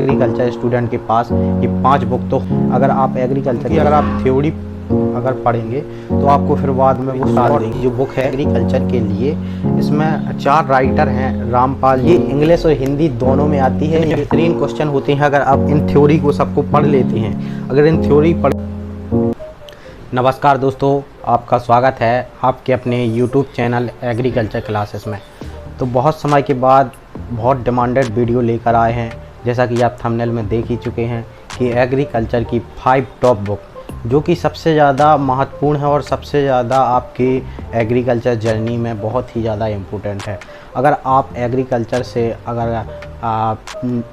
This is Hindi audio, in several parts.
एग्रीकल्चर स्टूडेंट के पास ये 5 बुक तो अगर आप एग्रीकल्चर की अगर आप थ्योरी अगर पढ़ेंगे तो आपको फिर बाद में वो डाल देंगे। जो बुक है एग्रीकल्चर के लिए, इसमें 4 राइटर हैं रामपाल। ये इंग्लिश और हिंदी दोनों में आती है। ये बेहतरीन क्वेश्चन होते हैं अगर आप इन थ्योरी को सबको पढ़ लेते हैं। अगर इन थ्योरी पढ़ नमस्कार दोस्तों, आपका स्वागत है आपके अपने YouTube चैनल एग्रीकल्चर क्लासेस में। तो बहुत समय के बाद बहुत डिमांडेड वीडियो लेकर आए हैं, जैसा कि आप थंबनेल में देख ही चुके हैं कि एग्रीकल्चर की 5 टॉप बुक जो कि सबसे ज़्यादा महत्वपूर्ण है और सबसे ज़्यादा आपकी एग्रीकल्चर जर्नी में बहुत ही ज़्यादा इम्पोर्टेंट है। अगर आप एग्रीकल्चर से अगर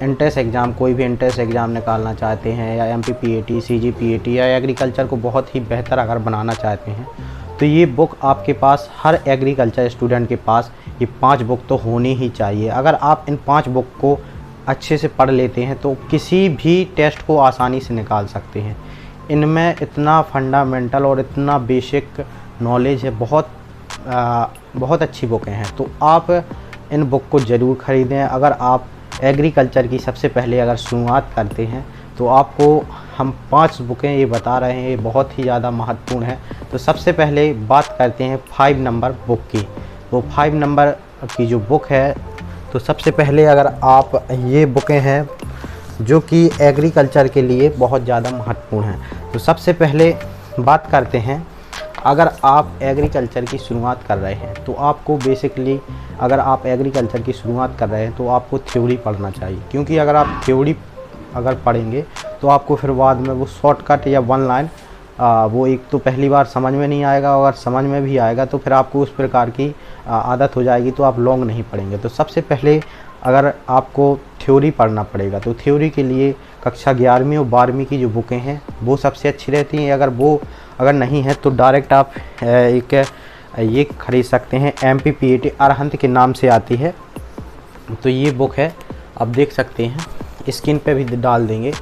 एंट्रेंस एग्ज़ाम कोई भी एंट्रेंस एग्ज़ाम निकालना चाहते हैं या MPPAT, CGPAT या एग्रीकल्चर को बहुत ही बेहतर अगर बनाना चाहते हैं तो ये बुक आपके पास, हर एग्रीकल्चर स्टूडेंट के पास ये 5 बुक तो होनी ही चाहिए। अगर आप इन 5 बुक को अच्छे से पढ़ लेते हैं तो किसी भी टेस्ट को आसानी से निकाल सकते हैं। इनमें इतना फंडामेंटल और इतना बेसिक नॉलेज है, बहुत अच्छी बुकें हैं। तो आप इन बुक को ज़रूर ख़रीदें। अगर आप एग्रीकल्चर की सबसे पहले अगर शुरुआत करते हैं तो आपको हम 5 बुकें ये बता रहे हैं, ये बहुत ही ज़्यादा महत्वपूर्ण है। तो सबसे पहले बात करते हैं 5 नंबर बुक की। तो 5 नंबर की जो बुक है, तो सबसे पहले अगर आप ये बुकें हैं जो कि एग्रीकल्चर के लिए बहुत ज़्यादा महत्वपूर्ण हैं। तो सबसे पहले बात करते हैं, अगर आप एग्रीकल्चर की शुरुआत कर रहे हैं तो आपको बेसिकली अगर आप एग्रीकल्चर की शुरुआत कर रहे हैं तो आपको थ्योरी पढ़ना चाहिए, क्योंकि अगर आप थ्योरी अगर पढ़ेंगे तो आपको फिर बाद में वो शॉर्टकट या वन लाइन वो एक तो पहली बार समझ में नहीं आएगा, और समझ में भी आएगा तो फिर आपको उस प्रकार की आदत हो जाएगी, तो आप लॉन्ग नहीं पढ़ेंगे। तो सबसे पहले अगर आपको थ्योरी पढ़ना पड़ेगा तो थ्योरी के लिए कक्षा 11वीं और 12वीं की जो बुकें हैं वो सबसे अच्छी रहती हैं। अगर नहीं है तो डायरेक्ट आप ये ख़रीद सकते हैं, MPPAT अरहंत के नाम से आती है। तो ये बुक है, आप देख सकते हैं, स्क्रीन पे भी डाल देंगे।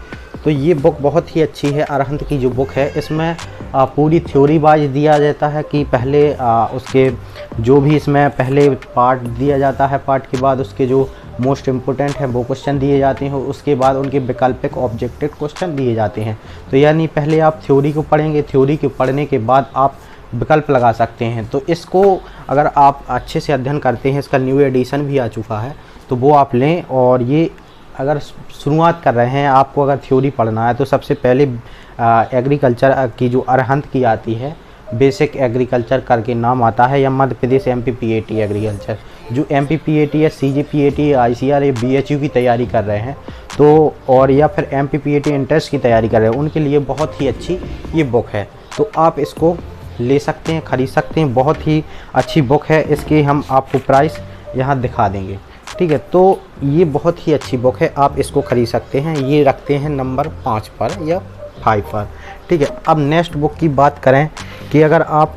तो ये बुक बहुत ही अच्छी है, अरहंत की जो बुक है। इसमें पूरी थ्योरी वाइज दिया जाता है कि पहले उसके जो भी इसमें पहले पार्ट दिया जाता है, पार्ट के बाद उसके जो मोस्ट इम्पोर्टेंट है वो क्वेश्चन दिए जाते हैं, उसके बाद उनके वैकल्पिक ऑब्जेक्टिव क्वेश्चन दिए जाते हैं। तो यानी पहले आप थ्योरी को पढ़ेंगे, थ्योरी के पढ़ने के बाद आप विकल्प लगा सकते हैं। तो इसको अगर आप अच्छे से अध्ययन करते हैं, इसका न्यू एडिशन भी आ चुका है, तो वो आप लें। और ये अगर शुरुआत कर रहे हैं, आपको अगर थ्योरी पढ़ना है तो सबसे पहले एग्रीकल्चर की जो अरहंत की आती है, बेसिक एग्रीकल्चर करके नाम आता है, या मध्य प्रदेश MPPAT एग्रीकल्चर, जो MPPAT या CGPAT ICR या BHU की तैयारी कर रहे हैं तो, और या फिर MPPAT इंट्रेंस की तैयारी कर रहे हैं, उनके लिए बहुत ही अच्छी ये बुक है। तो आप इसको ले सकते हैं, ख़रीद सकते हैं, बहुत ही अच्छी बुक है। इसकी हम आपको प्राइस यहाँ दिखा देंगे, ठीक है। तो ये बहुत ही अच्छी बुक है, आप इसको ख़रीद सकते हैं। ये रखते हैं नंबर 5 पर या 5 पर, ठीक है। अब नेक्स्ट बुक की बात करें कि अगर आप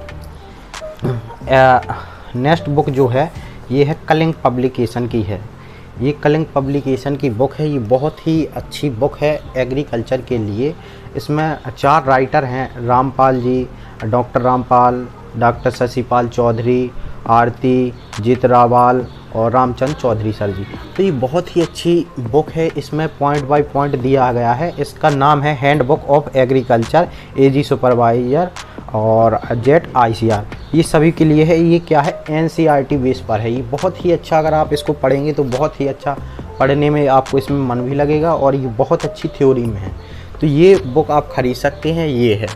नेक्स्ट बुक जो है ये है कलिंग पब्लिकेशन की है। ये कलिंग पब्लिकेशन की बुक है, ये बहुत ही अच्छी बुक है एग्रीकल्चर के लिए। इसमें 4 राइटर हैं, रामपाल जी, डॉक्टर रामपाल, डॉक्टर शशिपाल चौधरी, आरती जीतरावाल और रामचंद्र चौधरी सर जी। तो ये बहुत ही अच्छी बुक है, इसमें पॉइंट बाय पॉइंट दिया गया है। इसका नाम है handbook of agriculture AG supervisor और जेट ICR, ये सभी के लिए है। ये क्या है, NCERT बेस पर है। ये बहुत ही अच्छा, अगर आप इसको पढ़ेंगे तो बहुत ही अच्छा, पढ़ने में आपको इसमें मन भी लगेगा और ये बहुत अच्छी थ्योरी में है। तो ये बुक आप ख़रीद सकते हैं, ये है।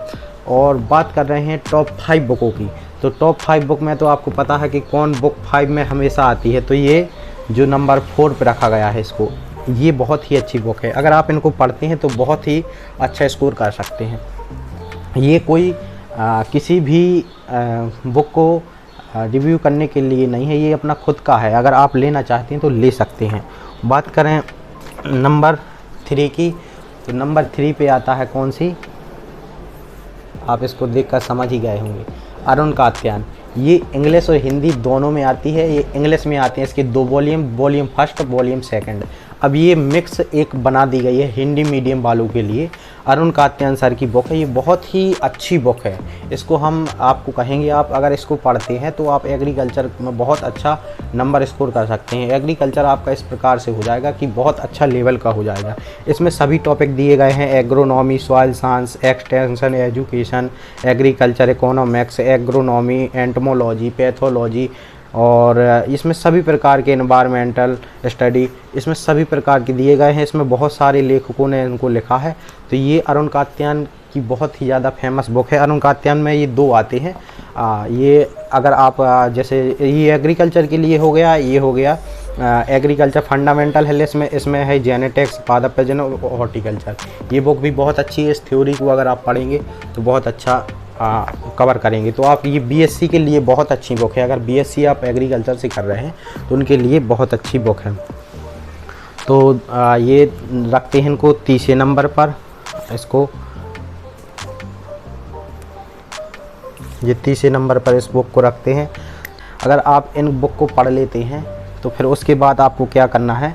और बात कर रहे हैं टॉप 5 बुकों की, तो टॉप 5 बुक में तो आपको पता है कि कौन बुक 5 में हमेशा आती है। तो ये जो नंबर 4 पे रखा गया है इसको, ये बहुत ही अच्छी बुक है। अगर आप इनको पढ़ते हैं तो बहुत ही अच्छा स्कोर कर सकते हैं। ये कोई किसी भी बुक को रिव्यू करने के लिए नहीं है, ये अपना खुद का है। अगर आप लेना चाहते हैं तो ले सकते हैं। बात करें नंबर 3 की, तो नंबर 3 पे आता है कौन सी, आप इसको देखकर समझ ही गए होंगे, अरुण कात्यायन। ये इंग्लिश और हिंदी दोनों में आती है। ये इंग्लिश में आती है, इसके 2 वॉल्यूम 1 वॉल्यूम 2। अब ये मिक्स एक बना दी गई है हिंदी मीडियम वालों के लिए। अरुण कात्यायन सर की बुक है, ये बहुत ही अच्छी बुक है। इसको हम आपको कहेंगे, आप अगर इसको पढ़ते हैं तो आप एग्रीकल्चर में बहुत अच्छा नंबर स्कोर कर सकते हैं। एग्रीकल्चर आपका इस प्रकार से हो जाएगा कि बहुत अच्छा लेवल का हो जाएगा। इसमें सभी टॉपिक दिए गए हैं, agronomy, soil science, extension education, agriculture economics, agronomy, entomology, pathology, और इसमें सभी प्रकार के एनवायरमेंटल स्टडी इसमें सभी प्रकार के दिए गए हैं। इसमें बहुत सारे लेखकों ने इनको लिखा है। तो ये अरुण कात्यायन की बहुत ही ज़्यादा फेमस बुक है। अरुण कात्यायन में ये 2 आते हैं। ये अगर आप जैसे ये एग्रीकल्चर के लिए हो गया, ये हो गया एग्रीकल्चर फंडामेंटल है, इसमें है जेनेटिक्स, पादप प्रजनन और हॉर्टिकल्चर। ये बुक भी बहुत अच्छी है। इस थ्योरी को अगर आप पढ़ेंगे तो बहुत अच्छा कवर करेंगे। तो आप ये बीएससी के लिए बहुत अच्छी बुक है। अगर बीएससी आप एग्रीकल्चर से कर रहे हैं तो उनके लिए बहुत अच्छी बुक है। तो ये रखते हैं इनको 30 नंबर पर। इसको ये 30 नंबर पर इस बुक को रखते हैं। अगर आप इन बुक को पढ़ लेते हैं तो फिर उसके बाद आपको क्या करना है,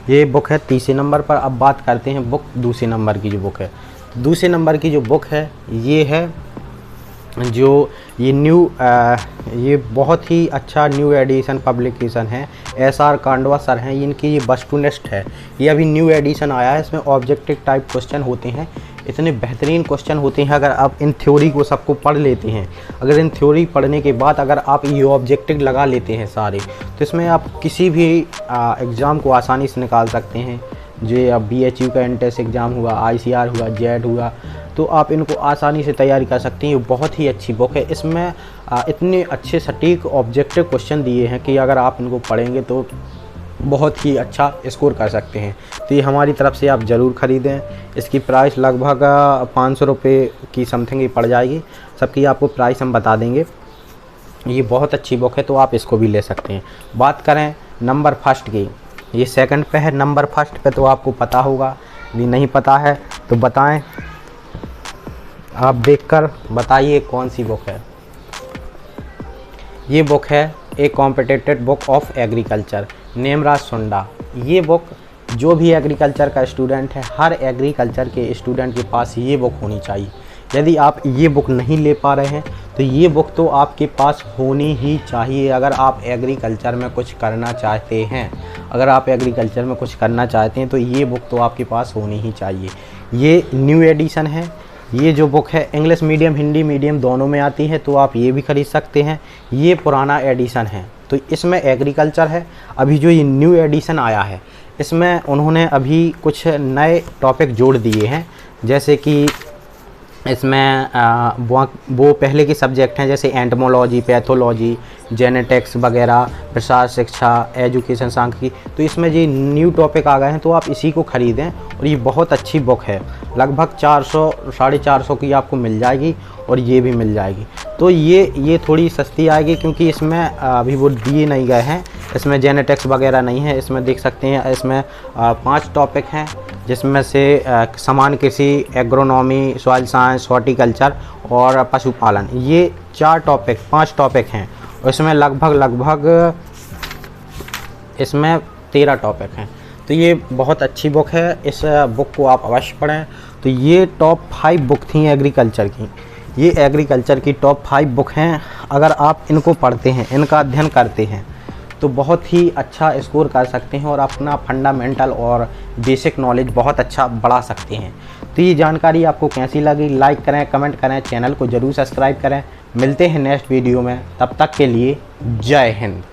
ये बुक है 30 नंबर पर। अब बात करते हैं बुक 2 नंबर की जो बुक है। 2 नंबर की जो बुक है ये है जो ये ये बहुत ही अच्छा न्यू एडिशन पब्लिकेशन है। SR कांडवा सर हैं, इनकी ये वस्तुनिष्ठ है। ये अभी न्यू एडिशन आया है। इसमें ऑब्जेक्टिव टाइप क्वेश्चन होते हैं, इतने बेहतरीन क्वेश्चन होते हैं। अगर आप इन थ्योरी को सबको पढ़ लेते हैं, अगर इन थ्योरी पढ़ने के बाद अगर आप ये ऑब्जेक्टिव लगा लेते हैं सारे, तो इसमें आप किसी भी एग्ज़ाम को आसानी से निकाल सकते हैं। जो अब BHU का एंट्रेंस एग्ज़ाम हुआ, ICR हुआ, जेड हुआ, तो आप इनको आसानी से तैयारी कर सकते हैं। ये बहुत ही अच्छी बुक है। इसमें इतने अच्छे सटीक ऑब्जेक्टिव क्वेश्चन दिए हैं कि अगर आप इनको पढ़ेंगे तो बहुत ही अच्छा स्कोर कर सकते हैं। तो ये हमारी तरफ से आप ज़रूर ख़रीदें। इसकी प्राइस लगभग 500 रुपये की समथिंग ही पड़ जाएगी। सबकी आपको प्राइस हम बता देंगे। ये बहुत अच्छी बुक है, तो आप इसको भी ले सकते हैं। बात करें नंबर फर्स्ट की, ये सेकंड पे है। नंबर फर्स्ट पे तो आपको पता होगा, यदि नहीं पता है तो बताएं, आप देखकर बताइए कौन सी बुक है। ये बुक है ए कॉम्पिटिटिव बुक ऑफ एग्रीकल्चर, नेमराज सुंडा। ये बुक जो भी एग्रीकल्चर का स्टूडेंट है, हर एग्रीकल्चर के स्टूडेंट के पास ये बुक होनी चाहिए। यदि आप ये बुक नहीं ले पा रहे हैं तो ये बुक तो आपके पास होनी ही चाहिए। अगर आप एग्रीकल्चर में कुछ करना चाहते हैं, अगर आप एग्रीकल्चर में कुछ करना चाहते हैं तो ये बुक तो आपके पास होनी ही चाहिए। ये न्यू एडिशन है। ये जो बुक है इंग्लिश मीडियम हिंदी मीडियम दोनों में आती है, तो आप ये भी ख़रीद सकते हैं। ये पुराना एडिशन है, तो इसमें एग्रीकल्चर है। अभी जो ये न्यू एडिशन आया है इसमें उन्होंने अभी कुछ नए टॉपिक जोड़ दिए हैं, जैसे कि इसमें वो पहले के सब्जेक्ट हैं जैसे एंटमोलॉजी, पैथोलॉजी, जेनेटिक्स वगैरह, प्रसार शिक्षा, एजुकेशन सांख्यिकी। तो इसमें ये न्यू टॉपिक आ गए हैं, तो आप इसी को ख़रीदें। और ये बहुत अच्छी बुक है, लगभग 400 450 की आपको मिल जाएगी, और ये भी मिल जाएगी। तो ये थोड़ी सस्ती आएगी क्योंकि इसमें अभी वो दिए नहीं गए हैं। इसमें जेनेटिक्स वगैरह नहीं है। इसमें देख सकते हैं इसमें 5 टॉपिक हैं, जिसमें से समान कृषि, एग्रोनॉमी, सॉइल साइंस, हॉर्टिकल्चर और पशुपालन। ये 5 टॉपिक हैं। और इसमें लगभग इसमें 13 टॉपिक हैं। तो ये बहुत अच्छी बुक है। इस बुक को आप अवश्य पढ़ें। तो ये टॉप 5 बुक थी एग्रीकल्चर की। ये एग्रीकल्चर की टॉप 5 बुक हैं। अगर आप इनको पढ़ते हैं, इनका अध्ययन करते हैं, तो बहुत ही अच्छा स्कोर कर सकते हैं और अपना फंडामेंटल और बेसिक नॉलेज बहुत अच्छा बढ़ा सकते हैं। तो ये जानकारी आपको कैसी लगी, लाइक करें, कमेंट करें, चैनल को ज़रूर सब्सक्राइब करें। मिलते हैं नेक्स्ट वीडियो में, तब तक के लिए जय हिंद।